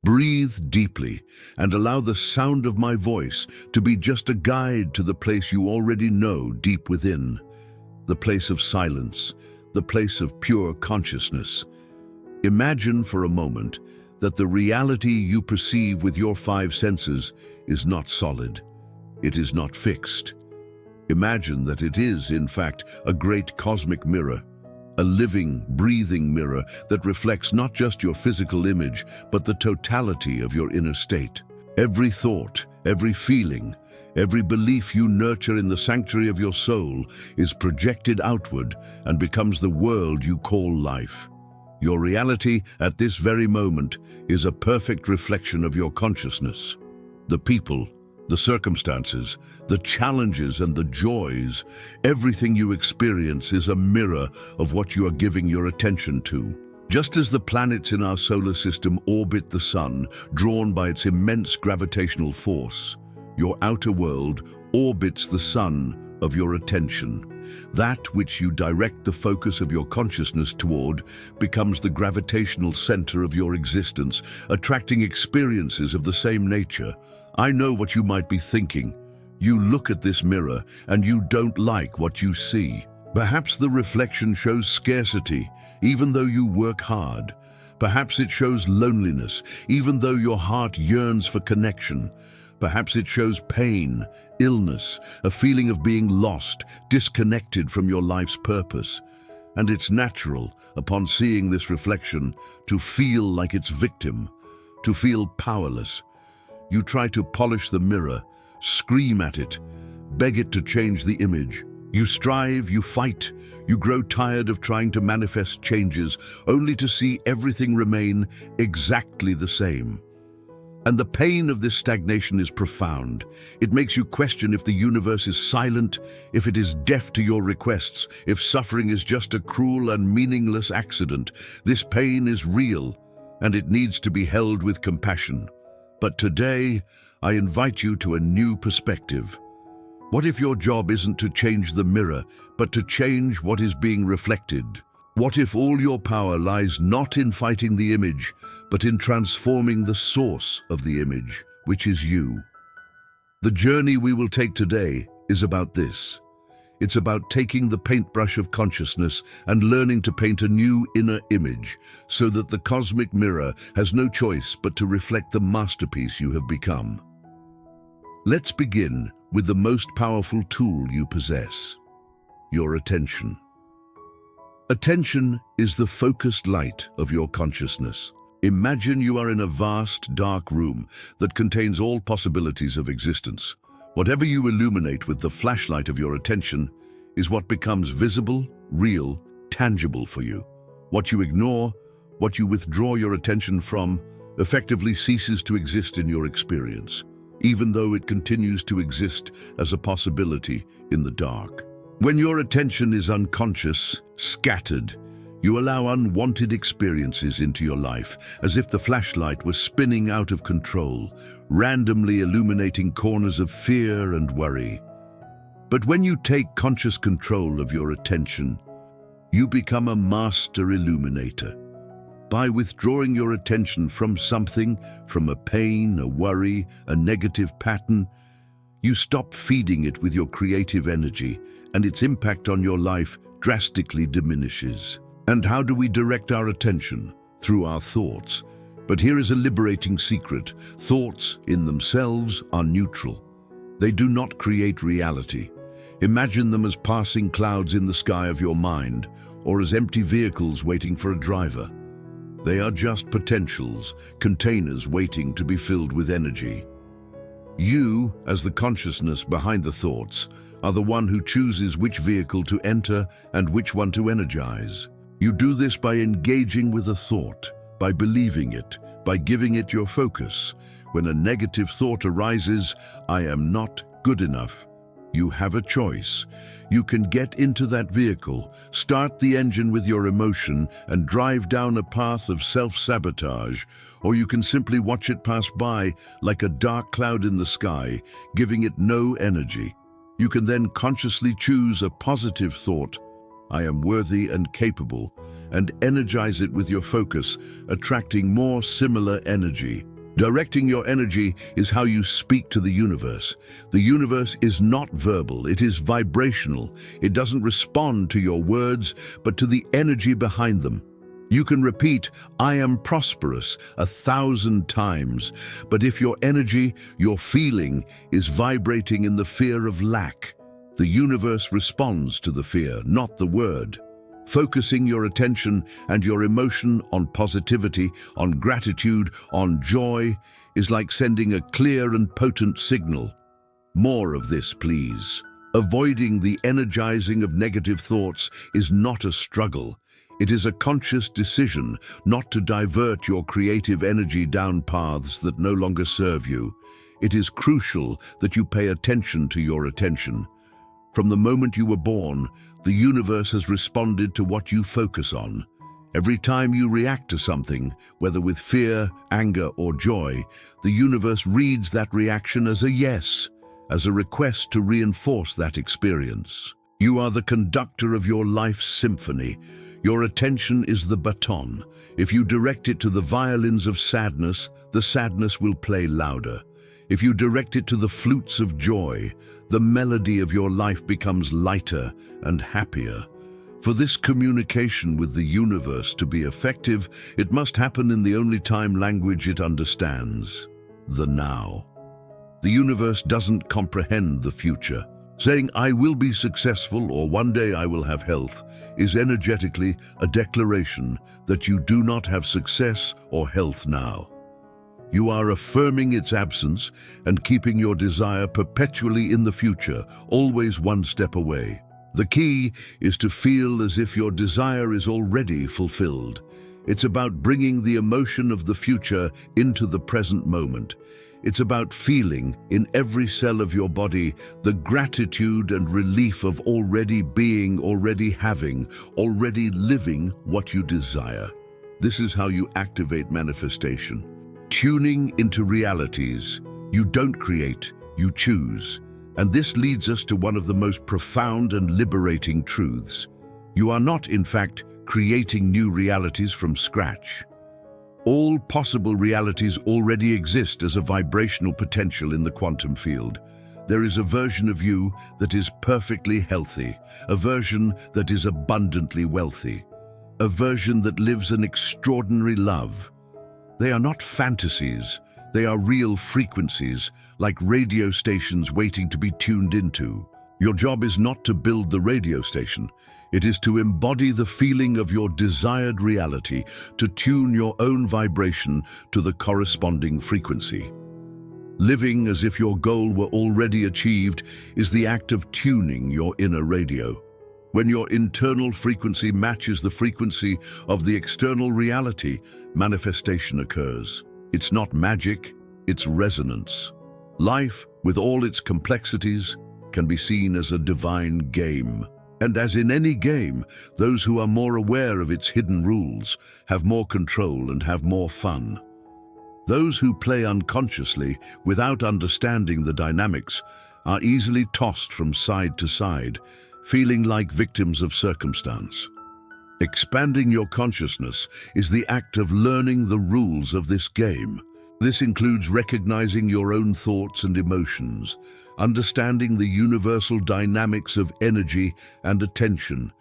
Breathe deeply and allow the sound of my voice to be just a guide to the place you already know deep within, the place of silence, the place of pure consciousness. Imagine for a moment that the reality you perceive with your five senses is not solid. It is not fixed. Imagine that it is, in fact, a great cosmic mirror, a living, breathing mirror that reflects not just your physical image, but the totality of your inner state. Every thought, every feeling, every belief you nurture in the sanctuary of your soul is projected outward and becomes the world you call life. Your reality at this very moment is a perfect reflection of your consciousness. The people, the circumstances, the challenges and the joys, everything you experience is a mirror of what you are giving your attention to. Just as the planets in our solar system orbit the sun, drawn by its immense gravitational force, your outer world orbits the sun of your attention. That which you direct the focus of your consciousness toward becomes the gravitational center of your existence, attracting experiences of the same nature. I know what you might be thinking. You look at this mirror and you don't like what you see. Perhaps the reflection shows scarcity, even though you work hard. Perhaps it shows loneliness, even though your heart yearns for connection. Perhaps it shows pain, illness, a feeling of being lost, disconnected from your life's purpose. And it's natural, upon seeing this reflection, to feel like its victim, to feel powerless. You try to polish the mirror, scream at it, beg it to change the image. You strive, you fight, you grow tired of trying to manifest changes, only to see everything remain exactly the same. And the pain of this stagnation is profound. It makes you question if the universe is silent, if it is deaf to your requests, if suffering is just a cruel and meaningless accident. This pain is real, and it needs to be held with compassion. But today, I invite you to a new perspective. What if your job isn't to change the mirror, but to change what is being reflected? What if all your power lies not in fighting the image, but in transforming the source of the image, which is you? The journey we will take today is about this. It's about taking the paintbrush of consciousness and learning to paint a new inner image, so that the cosmic mirror has no choice but to reflect the masterpiece you have become. Let's begin with the most powerful tool you possess: your attention. Attention is the focused light of your consciousness. Imagine you are in a vast, dark room that contains all possibilities of existence. Whatever you illuminate with the flashlight of your attention is what becomes visible, real, tangible for you. What you ignore, what you withdraw your attention from, effectively ceases to exist in your experience, even though it continues to exist as a possibility in the dark. When your attention is unconscious, scattered, you allow unwanted experiences into your life, as if the flashlight was spinning out of control, randomly illuminating corners of fear and worry. But when you take conscious control of your attention, you become a master illuminator. By withdrawing your attention from something, from a pain, a worry, a negative pattern, you stop feeding it with your creative energy, and its impact on your life drastically diminishes. And how do we direct our attention? Through our thoughts. But here is a liberating secret. Thoughts, in themselves, are neutral. They do not create reality. Imagine them as passing clouds in the sky of your mind, or as empty vehicles waiting for a driver. They are just potentials, containers waiting to be filled with energy. You, as the consciousness behind the thoughts, are the one who chooses which vehicle to enter and which one to energize. You do this by engaging with a thought, by believing it, by giving it your focus. When a negative thought arises, "I am not good enough," you have a choice. You can get into that vehicle, start the engine with your emotion, and drive down a path of self-sabotage, or you can simply watch it pass by like a dark cloud in the sky, giving it no energy. You can then consciously choose a positive thought, "I am worthy and capable," and energize it with your focus, attracting more similar energy. Directing your energy is how you speak to the universe. The universe is not verbal, it is vibrational. It doesn't respond to your words, but to the energy behind them. You can repeat, "I am prosperous," 1,000 times, but if your energy, your feeling, is vibrating in the fear of lack, the universe responds to the fear, not the word. Focusing your attention and your emotion on positivity, on gratitude, on joy, is like sending a clear and potent signal. More of this, please. Avoiding the energizing of negative thoughts is not a struggle. It is a conscious decision not to divert your creative energy down paths that no longer serve you. It is crucial that you pay attention to your attention. From the moment you were born, the universe has responded to what you focus on. Every time you react to something, whether with fear, anger, or joy, the universe reads that reaction as a yes, as a request to reinforce that experience. You are the conductor of your life's symphony. Your attention is the baton. If you direct it to the violins of sadness, the sadness will play louder. If you direct it to the flutes of joy, the melody of your life becomes lighter and happier. For this communication with the universe to be effective, it must happen in the only time language it understands, the now. The universe doesn't comprehend the future. Saying, "I will be successful," or "one day I will have health," is energetically a declaration that you do not have success or health now. You are affirming its absence and keeping your desire perpetually in the future, always one step away. The key is to feel as if your desire is already fulfilled. It's about bringing the emotion of the future into the present moment. It's about feeling in every cell of your body the gratitude and relief of already being, already having, already living what you desire. This is how you activate manifestation. Tuning into realities. You don't create, you choose. And this leads us to one of the most profound and liberating truths. You are not, in fact, creating new realities from scratch. All possible realities already exist as a vibrational potential in the quantum field. There is a version of you that is perfectly healthy, a version that is abundantly wealthy, a version that lives an extraordinary love. They are not fantasies, they are real frequencies, like radio stations waiting to be tuned into. Your job is not to build the radio station. It is to embody the feeling of your desired reality, to tune your own vibration to the corresponding frequency. Living as if your goal were already achieved is the act of tuning your inner radio. When your internal frequency matches the frequency of the external reality, manifestation occurs. It's not magic, it's resonance. Life, with all its complexities, can be seen as a divine game. And as in any game, those who are more aware of its hidden rules have more control and have more fun. Those who play unconsciously, without understanding the dynamics, are easily tossed from side to side, feeling like victims of circumstance. Expanding your consciousness is the act of learning the rules of this game. This includes recognizing your own thoughts and emotions, understanding the universal dynamics of energy and attention,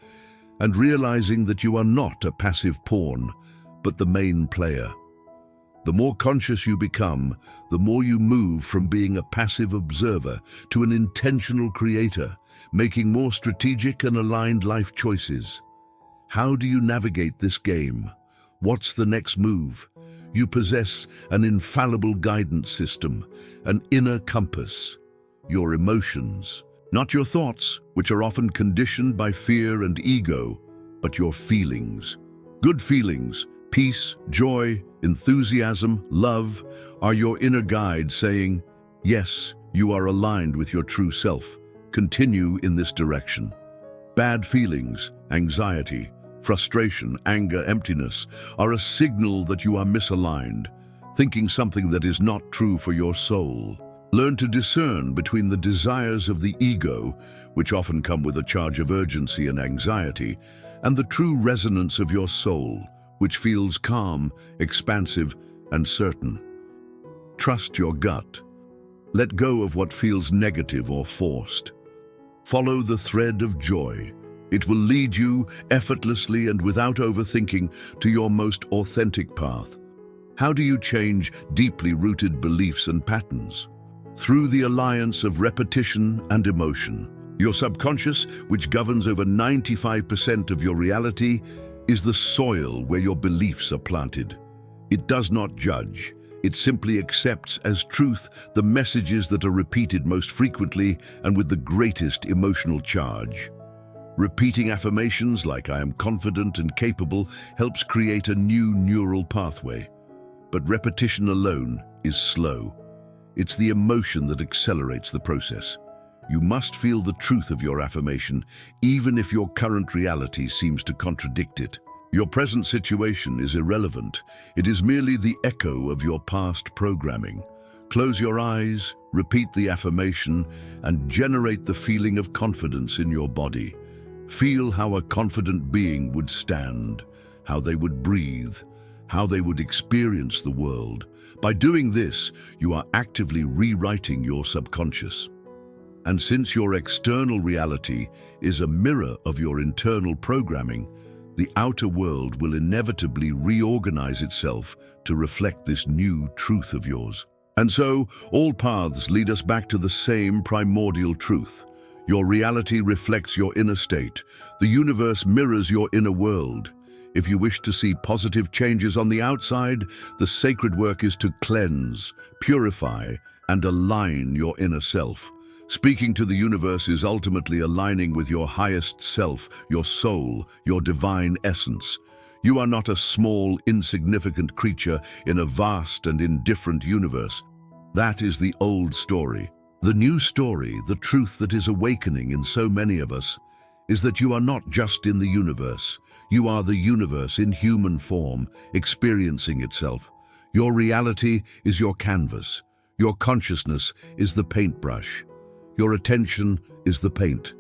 and realizing that you are not a passive pawn, but the main player. The more conscious you become, the more you move from being a passive observer to an intentional creator, making more strategic and aligned life choices. How do you navigate this game? What's the next move? You possess an infallible guidance system, an inner compass. Your emotions, not your thoughts, which are often conditioned by fear and ego, but your feelings. Good feelings, peace, joy, enthusiasm, love, are your inner guide saying, yes, you are aligned with your true self. Continue in this direction. Bad feelings, anxiety, frustration, anger, emptiness are a signal that you are misaligned, thinking something that is not true for your soul. Learn to discern between the desires of the ego, which often come with a charge of urgency and anxiety, and the true resonance of your soul, which feels calm, expansive, and certain. trust your gut. Let go of what feels negative or forced. Follow the thread of joy. It will lead you effortlessly and without overthinking to your most authentic path. How do you change deeply rooted beliefs and patterns? Through the alliance of repetition and emotion. Your subconscious, which governs over 95% of your reality, is the soil where your beliefs are planted. It does not judge. It simply accepts as truth the messages that are repeated most frequently and with the greatest emotional charge. Repeating affirmations like "I am confident and capable" helps create a new neural pathway. But repetition alone is slow. It's the emotion that accelerates the process. You must feel the truth of your affirmation, even if your current reality seems to contradict it. Your present situation is irrelevant. It is merely the echo of your past programming. Close your eyes, repeat the affirmation, and generate the feeling of confidence in your body. Feel how a confident being would stand, how they would breathe, how they would experience the world. By doing this, you are actively rewriting your subconscious. And since your external reality is a mirror of your internal programming, the outer world will inevitably reorganize itself to reflect this new truth of yours. And so, all paths lead us back to the same primordial truth. Your reality reflects your inner state. The universe mirrors your inner world. If you wish to see positive changes on the outside, the sacred work is to cleanse, purify, and align your inner self. Speaking to the universe is ultimately aligning with your highest self, your soul, your divine essence. You are not a small, insignificant creature in a vast and indifferent universe. That is the old story. The new story, the truth that is awakening in so many of us, is that you are not just in the universe. You are the universe in human form, experiencing itself. Your reality is your canvas. Your consciousness is the paintbrush. Your attention is the paint.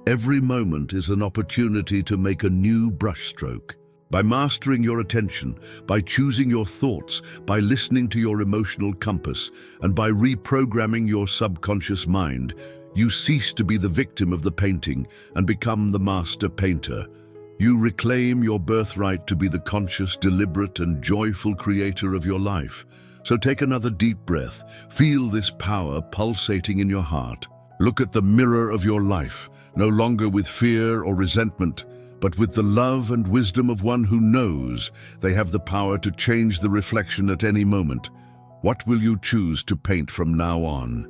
Every moment is an opportunity to make a new brushstroke. By mastering your attention, by choosing your thoughts, by listening to your emotional compass, and by reprogramming your subconscious mind, you cease to be the victim of the painting and become the master painter. You reclaim your birthright to be the conscious, deliberate, and joyful creator of your life. So take another deep breath. Feel this power pulsating in your heart. Look at the mirror of your life, no longer with fear or resentment, but with the love and wisdom of one who knows they have the power to change the reflection at any moment. What will you choose to paint from now on?